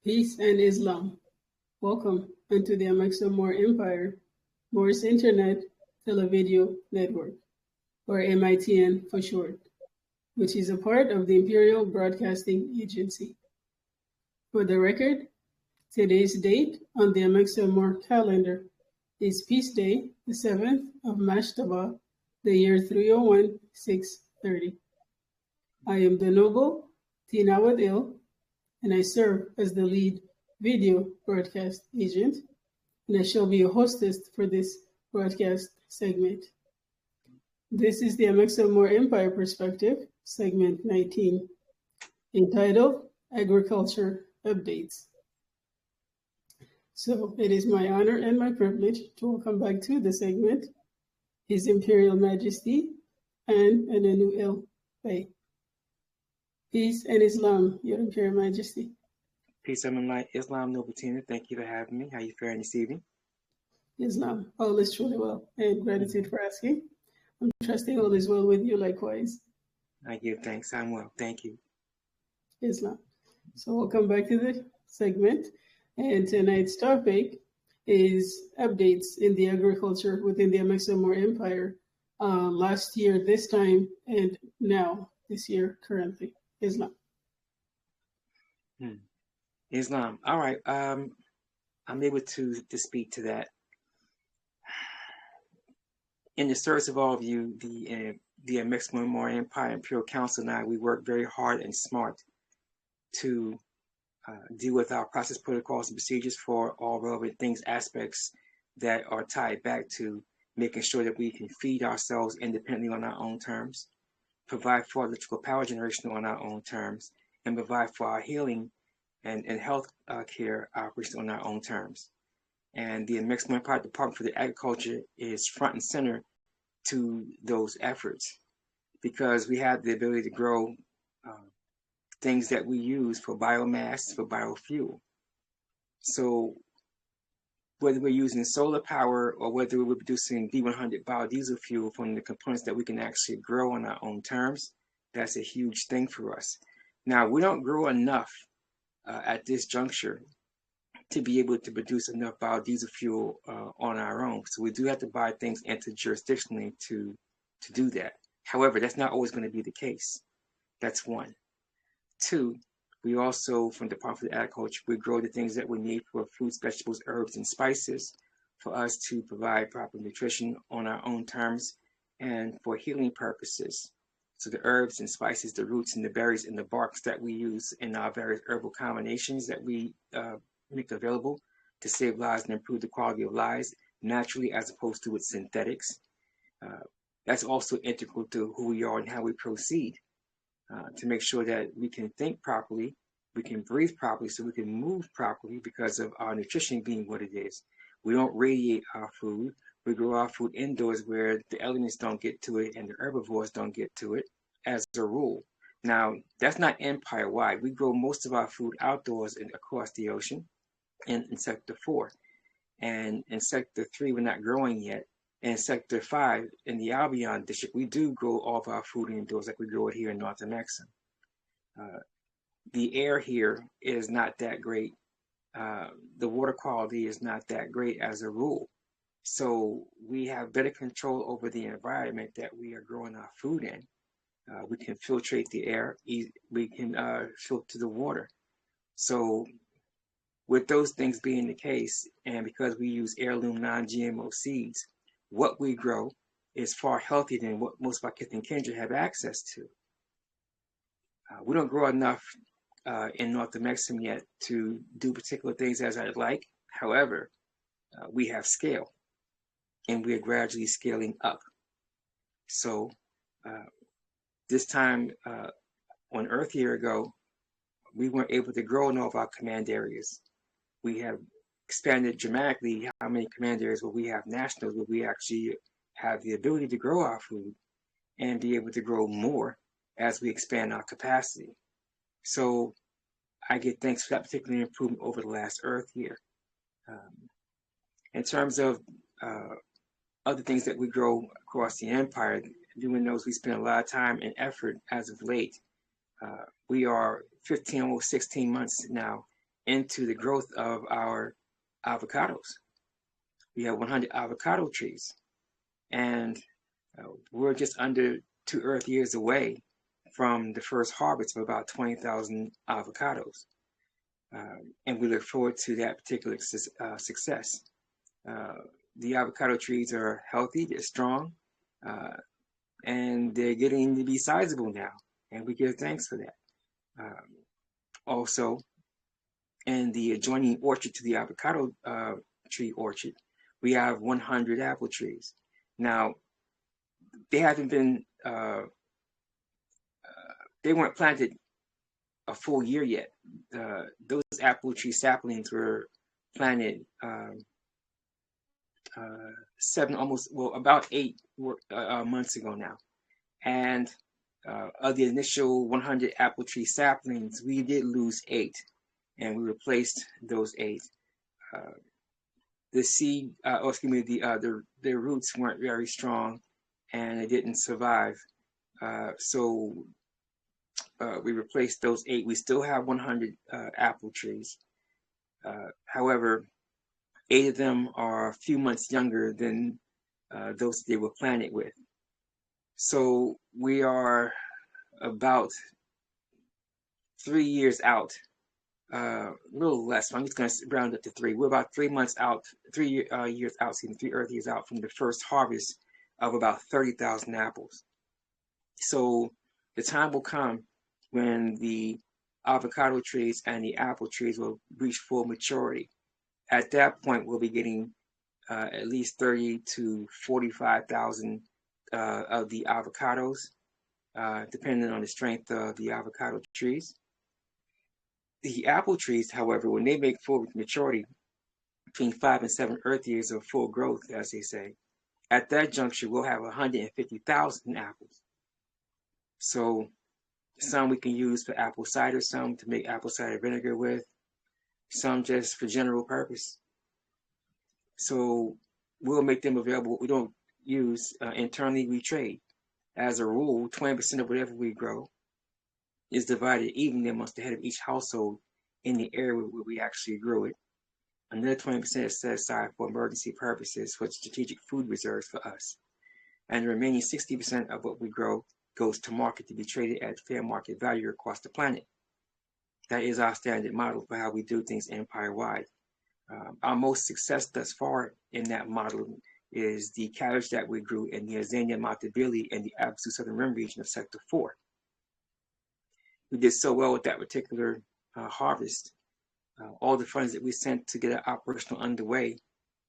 Peace and Islam. Welcome into the Amexem-Moor-Empire, Moore's Internet Televideo-Network, or M.I.T.N for short, which is a part of the Imperial Broadcasting Agency. For the record, today's date on the Amexem-Moor calendar is Peace Day, the 7th of Mashtaba, the year 301-630. I am the Noble Tina Wadil, and I serve as the lead video broadcast agent, and I shall be your hostess for this broadcast segment. This is the Amexem-Moor-Empire Perspective, segment 19, entitled Agriculture Updates. So it is my honor and my privilege to welcome back to the segment His Imperial Majesty and Ananu El Bey. Peace and Islam, Your Imperial Majesty. Peace and light, Islam, Noble Tina. Thank you for having me. How you faring this evening? Islam, all is truly well, and gratitude for asking. I'm trusting all is well with you likewise. I give thanks. I'm well. Thank you. Islam. So welcome back to the segment. And tonight's topic is updates in the agriculture within the Amexem-Moor-Empire last year, this time, and now, this year, currently. Islam. Islam. All right. I'm able to speak to that. In the service of all of you, the Amexem-Moor-Empire Imperial Council and I, we work very hard and smart to deal with our process protocols and procedures for all relevant things, aspects that are tied back to making sure that we can feed ourselves independently on our own terms, provide for electrical power generation on our own terms, and provide for our healing and health care operations on our own terms. And the Amexem-Moor-Empire Department for the Agriculture is front and center to those efforts because we have the ability to grow things that we use for biomass, for biofuel. So whether we're using solar power or whether we're producing B100 biodiesel fuel from the components that we can actually grow on our own terms, that's a huge thing for us. Now, we don't grow enough at this juncture to be able to produce enough biodiesel fuel on our own. So we do have to buy things interjurisdictionally to do that. However, that's not always going to be the case. That's one. Two, we also, from the Department of Agriculture, we grow the things that we need for fruits, vegetables, herbs, and spices for us to provide proper nutrition on our own terms and for healing purposes. So the herbs and spices, the roots and the berries and the barks that we use in our various herbal combinations that we make available to save lives and improve the quality of lives naturally as opposed to with synthetics. That's also integral to who we are and how we proceed. To make sure that we can think properly, we can breathe properly, so we can move properly because of our nutrition being what it is. We don't radiate our food. We grow our food indoors where the elements don't get to it and the herbivores don't get to it as a rule. Now, that's not empire-wide. We grow most of our food outdoors and across the ocean in Sector 4. And in Sector 3, we're not growing yet. In Sector 5, in the Albion district, we do grow all of our food indoors like we grow it here in North Amexem. The air here is not that great. The water quality is not that great as a rule. So we have better control over the environment that we are growing our food in. We can filtrate the air. We can filter the water. So with those things being the case, and because we use heirloom non-GMO seeds, what we grow is far healthier than what most of our kith and kindred have access to. We don't grow enough in North Amexem yet to do particular things as I'd like. However, we have scale, and we are gradually scaling up. So this time on Earth a year ago, we weren't able to grow in all of our command areas. We have expanded dramatically how many command areas where we have nationals, where we actually have the ability to grow our food and be able to grow more as we expand our capacity. So I give thanks for that particular improvement over the last Earth year. In terms of other things that we grow across the empire, everyone knows we spend a lot of time and effort as of late. We are 15, almost 16 months now into the growth of our avocados. We have 100 avocado trees, and we're just under 2 Earth years away from the first harvest of about 20,000 avocados. And we look forward to that particular success. The avocado trees are healthy, they're strong, and they're getting to be sizable now, and we give thanks for that. Also, in the adjoining orchard to the avocado tree orchard, we have 100 apple trees. Now, they haven't been, they weren't planted a full year yet. Those apple tree saplings were planted about 8 months ago now. And of the initial 100 apple tree saplings, we did lose 8, and we replaced those 8. The seed, the roots weren't very strong, and it didn't survive. So we replaced those 8. We still have 100 apple trees. However, 8 of them are a few months younger than those they were planted with. So we are about 3 years out, a little less. I'm just going to round up to 3. We're about 3 months out, 3 years out, 3 Earth years out from the first harvest of about 30,000 apples. So the time will come when the avocado trees and the apple trees will reach full maturity. At that point, we'll be getting at least 30 to 45,000 of the avocados, depending on the strength of the avocado trees. The apple trees, however, when they make full maturity, between 5 and 7 Earth years of full growth, as they say, at that juncture, we'll have 150,000 apples. So some we can use for apple cider, some to make apple cider vinegar with, some just for general purpose. So we'll make them available. What we don't use internally, we trade. As a rule, 20% of whatever we grow is divided evenly amongst the head of each household in the area where we actually grew it. Another 20% is set aside for emergency purposes, for strategic food reserves for us. And the remaining 60% of what we grow goes to market to be traded at fair market value across the planet. That is our standard model for how we do things empire-wide. Our most success thus far in that model is the cabbage that we grew in the Azania Matabili in the absolute southern rim region of Sector 4. We did so well with that particular harvest. All the funds that we sent to get it operational underway,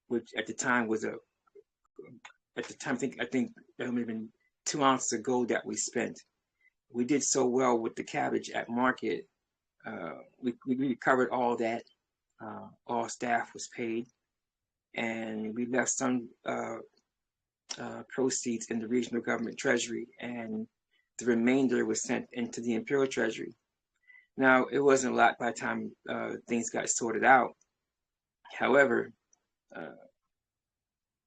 which at the time was I think there may have been 2 ounces of gold that we spent. We did so well with the cabbage at market. We recovered all that. All staff was paid, and we left some proceeds in the regional government treasury, and the remainder was sent into the imperial treasury. Now, it wasn't a lot by the time things got sorted out. However,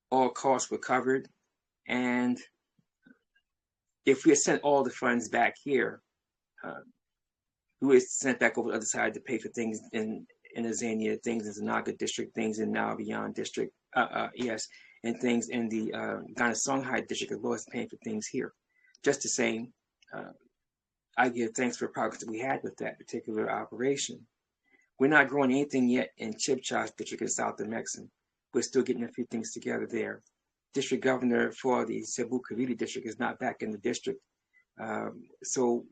all costs were covered, and if we had sent all the funds back here, we would have sent back over the other side to pay for things in Azania, things in Zanaga district, things in Navian district, and things in the Ghana Songhai district, as well as paying for things here. Just the same, I give thanks for the progress that we had with that particular operation. We're not growing anything yet in Chibchas district in South Amexem. We're still getting a few things together there. District governor for the Cebu Cavite district is not back in the district. So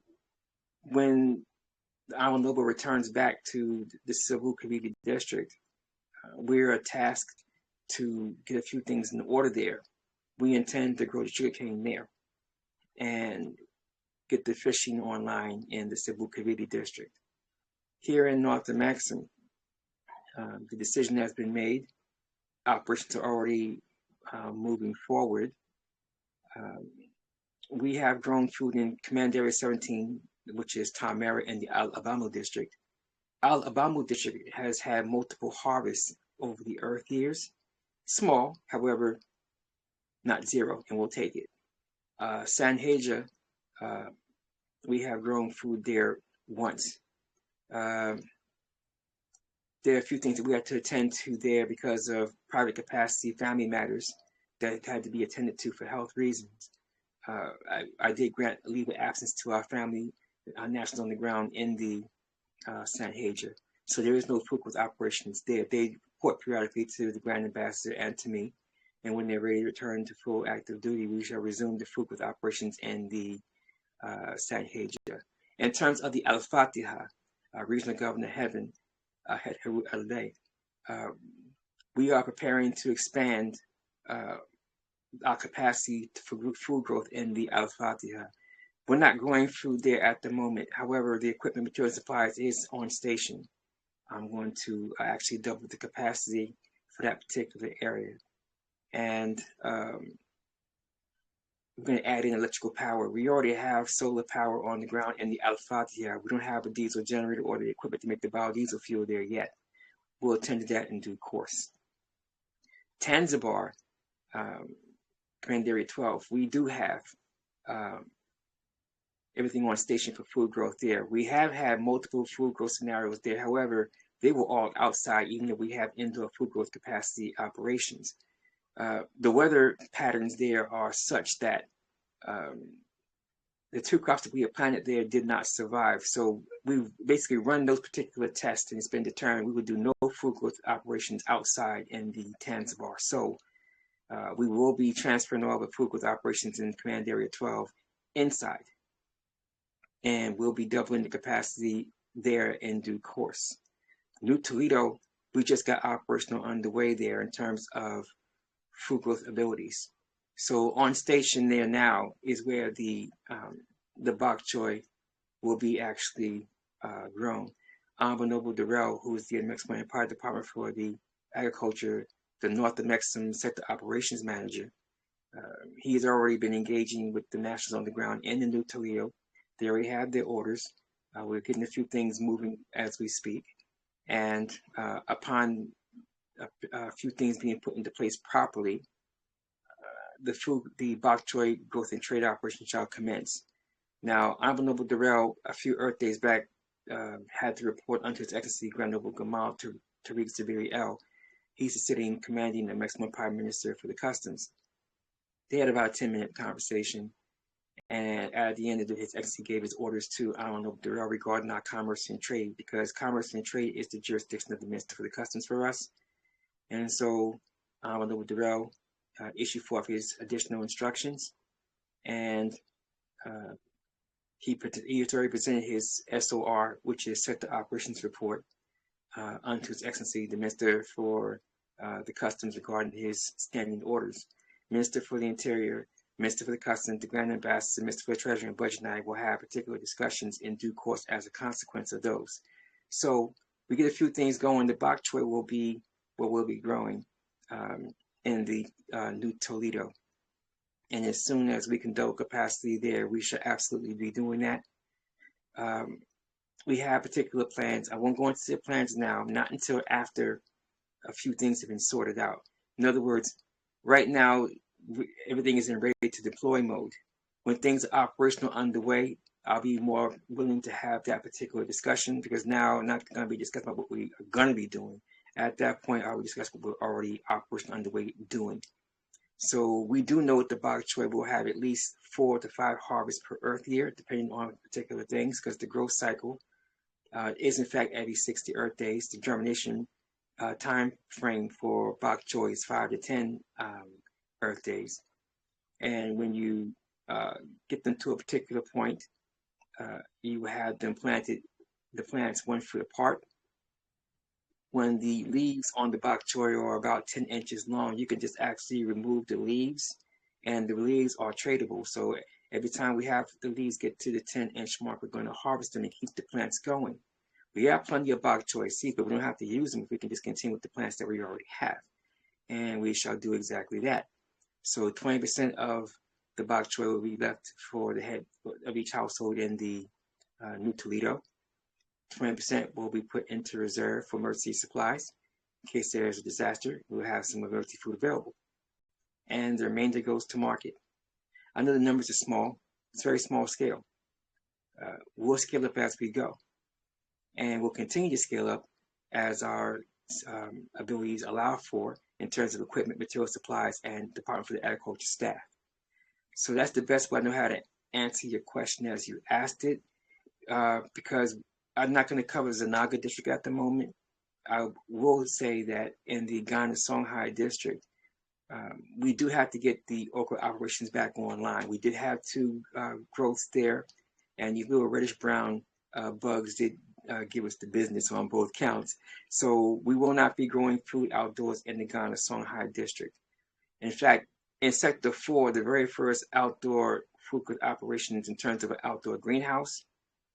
when the Honorable Noble returns back to the Cebu Cavite district, we're tasked to get a few things in order there. We intend to grow the sugarcane there and get the fishing online in the Cebu Cavite district. Here in North Amexem, the decision has been made. Operations are already moving forward. We have grown food in Command Area 17, which is Tamara in the Al-Abamu district. Al-Abamu district has had multiple harvests over the Earth years. Small, however, not zero, and we'll take it. Sanhaja, we have grown food there once. there are a few things that we had to attend to there because of private capacity, family matters that had to be attended to for health reasons. I did grant a leave of absence to our family, nationals on the ground in the Sanhaja. So there is no food growth operations there. They report periodically to the Grand Ambassador and to me. And when they're ready to return to full active duty, we shall resume the food growth operations in the Sanhaja. In terms of the Al-Fatiha, Regional Governor Heaven, Head Harut Alay, we are preparing to expand our capacity for food growth in the Al-Fatiha. We're not growing food there at the moment. However, the equipment, material, supplies is on station. I'm going to actually double the capacity for that particular area. And we're going to add in electrical power. We already have solar power on the ground in the Al-Fatiha. We don't have a diesel generator or the equipment to make the biodiesel fuel there yet. We'll attend to that in due course. Tanzabar, Command Area 12, we do have everything on station for food growth there. We have had multiple food growth scenarios there. However, they were all outside, even if we have indoor food growth capacity operations. The weather patterns there are such that the 2 crops that we had planted there did not survive. So we've basically run those particular tests, and it's been determined we would do no food growth operations outside in the Tanzabar. So we will be transferring all the food growth operations in Command Area 12 inside. And we'll be doubling the capacity there in due course. New Toledo, we just got operational underway there in terms of food growth abilities. So on station there now is where the bok choy will be actually grown. Noble Durrell, who is the Amexem-Moor-Empire Department for the Agriculture, the North Amexem Sector Operations Manager. He has already been engaging with the nationals on the ground in the New Toledo. They already have their orders. We're getting a few things moving as we speak. And upon a few things being put into place properly, the bok choy growth and trade operation shall commence. Now, Honorable Noble Durrell, a few Earth days back, had to report unto His Excellency Grand Noble Gamal Tariq Zabiri L. He's the sitting commanding the Amexem-Moor-Empire Minister for the Customs. They had about a 10-minute conversation. And at the end of it, His Excellency gave his orders to Honorable Noble Durrell regarding our commerce and trade, because commerce and trade is the jurisdiction of the Minister for the Customs for us. And so Honorable Noble Durrell issued forth his additional instructions, and he has already presented his SOR, which is Sector Operations Report, unto His Excellency the Minister for the Customs regarding his standing orders. Minister for the Interior, Minister for the Customs, the Grand Ambassador, Minister for the Treasury, and Budget, and I will have particular discussions in due course as a consequence of those. So we get a few things going. The bok choy will be what will be growing in the New Toledo. And as soon as we can double capacity there, we should absolutely be doing that. We have particular plans. I won't go into the plans now, not until after a few things have been sorted out. In other words, right now, everything is in ready to deploy mode. When things are operational underway, I'll be more willing to have that particular discussion, because now I'm not going to be discussing about what we are going to be doing. At that point, I will discuss what we're already operational underway doing. So we do know that the bok choy will have at least 4 to 5 harvests per earth year, depending on particular things, because the growth cycle is in fact every 60 earth days. The germination time frame for bok choy is 5 to 10 earth days. And when you get them to a particular point, you have them planted, the plants 1 foot apart. When the leaves on the bok choy are about 10 inches long, you can just actually remove the leaves, and the leaves are tradable. So every time we have the leaves get to the 10-inch mark, we're going to harvest them and keep the plants going. We have plenty of bok choy seeds, but we don't have to use them if we can just continue with the plants that we already have. And we shall do exactly that. So 20% of the bok choy will be left for the head of each household in the New Toledo. 20% will be put into reserve for emergency supplies. In case there is a disaster, we'll have some emergency food available. And the remainder goes to market. I know the numbers are small. It's very small scale. We'll scale up as we go. And we'll continue to scale up as our abilities allow for in terms of equipment, material supplies, and Department for the Agriculture staff. So that's the best way I know how to answer your question as you asked it, because I'm not going to cover Zanaga district at the moment. I will say that in the Ghana Songhai district, we do have to get the okra operations back online. We did have 2 growths there, and these little reddish-brown bugs did give us the business on both counts. So we will not be growing fruit outdoors in the Ghana Songhai district. In fact, in Sector 4, the very first outdoor fruit operations in terms of an outdoor greenhouse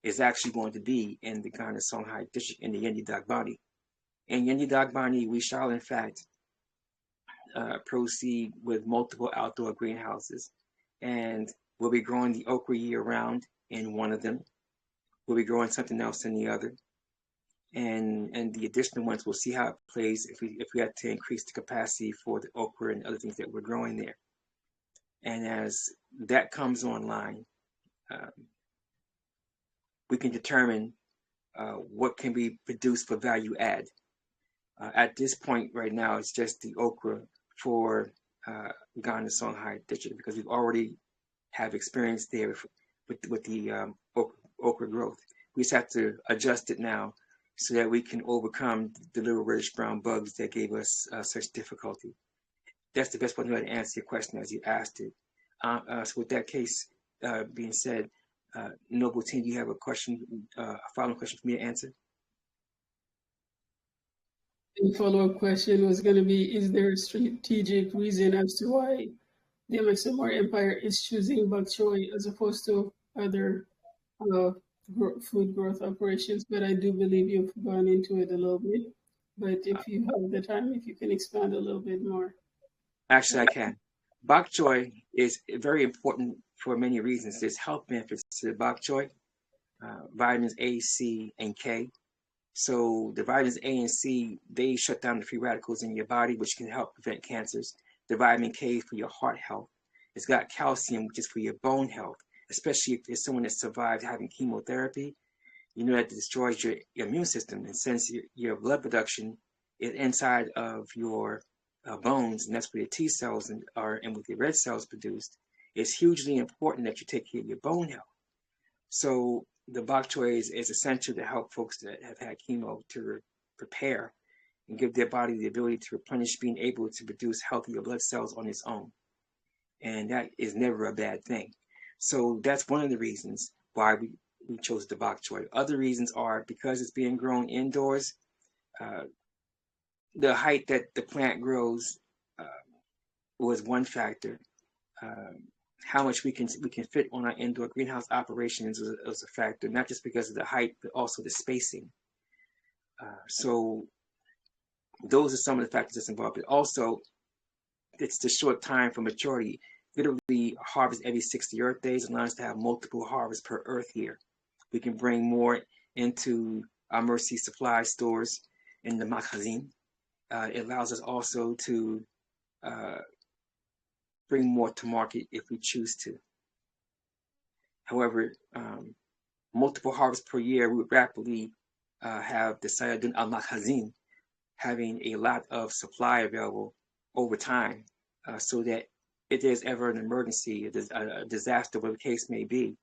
is actually going to be in the Ghana Songhai district in the Yendi Dagbani. In Yendi Dagbani, we shall in fact proceed with multiple outdoor greenhouses, and we'll be growing the okra year round in one of them. We'll be growing something else in the other, and the additional ones, we'll see how it plays if we have to increase the capacity for the okra and other things that we're growing there. And as that comes online, we can determine what can be produced for value add. At this point right now, it's just the okra for Ghana Songhai district, because we've already have experience there with the okra growth. We just have to adjust it now so that we can overcome the little reddish brown bugs that gave us such difficulty. That's the best way to answer your question as you asked it. So with that case being said, Noble Team, do you have a question, a follow-up question for me to answer? The follow-up question was going to be, is there a strategic reason as to why the Amexem-Moor-Empire is choosing bok choy as opposed to other food growth operations? But I do believe you've gone into it a little bit. But if you have the time, if you can expand a little bit more. Actually, I can. Bok choy is very important for many reasons. There's health benefits to the bok choy, vitamins A, C, and K. So the vitamins A and C, they shut down the free radicals in your body, which can help prevent cancers. The vitamin K for your heart health. It's got calcium, which is for your bone health, especially if there's someone that survived having chemotherapy. You know that destroys your immune system, and since your blood production is inside of your bones, and that's where your T cells are, and with your red cells produced, it's hugely important that you take care of your bone health. So the bok choy is essential to help folks that have had chemo to prepare and give their body the ability to replenish, being able to produce healthier blood cells on its own. And that is never a bad thing. So that's one of the reasons why we chose the bok choy. Other reasons are because it's being grown indoors. The height that the plant grows was one factor. How much we can fit on our indoor greenhouse operations is a factor, not just because of the height, but also the spacing. So those are some of the factors that's involved. But also, it's the short time for maturity. Literally harvest every 60 Earth days allows us to have multiple harvests per Earth year. We can bring more into our Mercy supply stores in the magazine. It allows us also to bring more to market if we choose to. However, multiple harvests per year, we would rapidly have the Sayadun al-Makhazin having a lot of supply available over time, so that if there's ever an emergency, a disaster, whatever the case may be,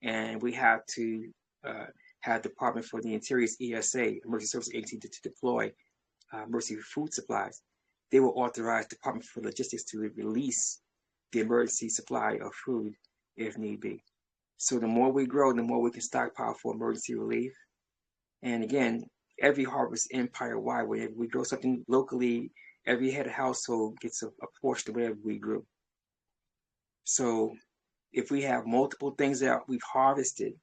and we have to have the Department for the Interior's ESA, Emergency Service Agency, to deploy Mercy food supplies, they will authorize the Department for Logistics to release the emergency supply of food if need be. So the more we grow, the more we can stockpile for emergency relief. And again, every harvest empire-wide, whenever we grow something locally, every head of household gets a portion of whatever we grew. So if we have multiple things that we've harvested,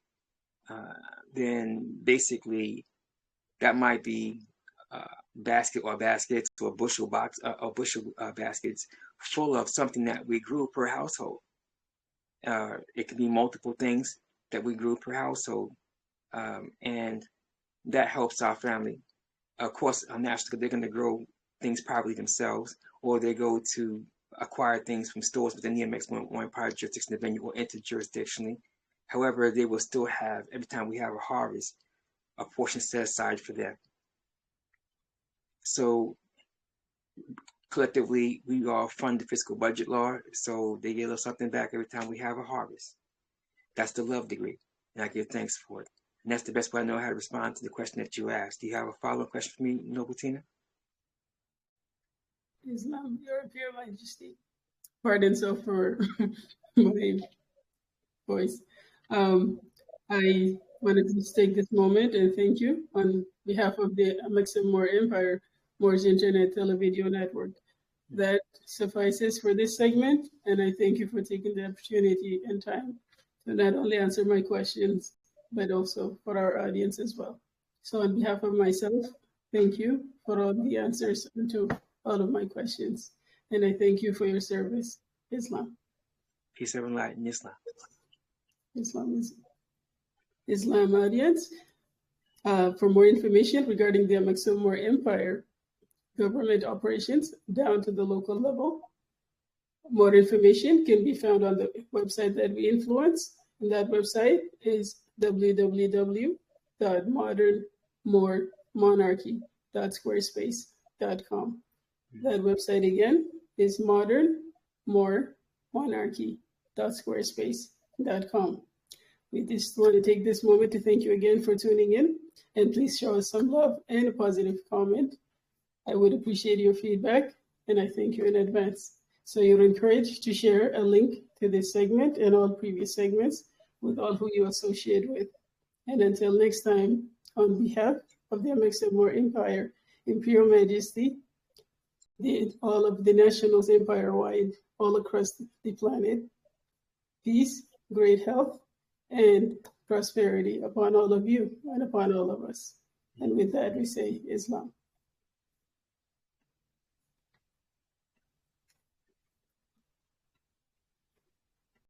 then basically that might be basket or baskets or bushel baskets full of something that we grew per household. It could be multiple things that we grew per household, and that helps our family. Of course, naturally, they're going to grow things probably themselves, or they go to acquire things from stores within the Amexem-Moor-Empire jurisdiction of venue or interjurisdictionally. However, they will still have, every time we have a harvest, a portion set aside for them. So collectively, we all fund the fiscal budget law, so they give us something back every time we have a harvest. That's the love degree, and I give thanks for it. And that's the best way I know how to respond to the question that you asked. Do you have a follow-up question for me, Noble Tina? Islam, your Imperial Majesty. Pardon so for my voice. I wanted to take this moment and thank you on behalf of the Amexem-Moor-Empire, Moor's Internet Televideo Network. That suffices for this segment, and I thank you for taking the opportunity and time to not only answer my questions, but also for our audience as well. So on behalf of myself, thank you for all the answers to all of my questions. And I thank you for your service. Islam. Peace, love, and light in Islam. Islam audience. For more information regarding the Amexem-Moor-Empire government operations down to the local level, more information can be found on the website that we influence. And that website is www.modernmoormonarchy.squarespace.com. That website again is modernmoormonarchy.squarespace.com. We just want to take this moment to thank you again for tuning in, and please show us some love and a positive comment. I would appreciate your feedback, and I thank you in advance. So you're encouraged to share a link to this segment and all previous segments with all who you associate with. And until next time, on behalf of the Amexem-Moor-Empire, Imperial Majesty, all of the nationals empire-wide, all across the planet, peace, great health, and prosperity upon all of you and upon all of us. And with that, we say Islam.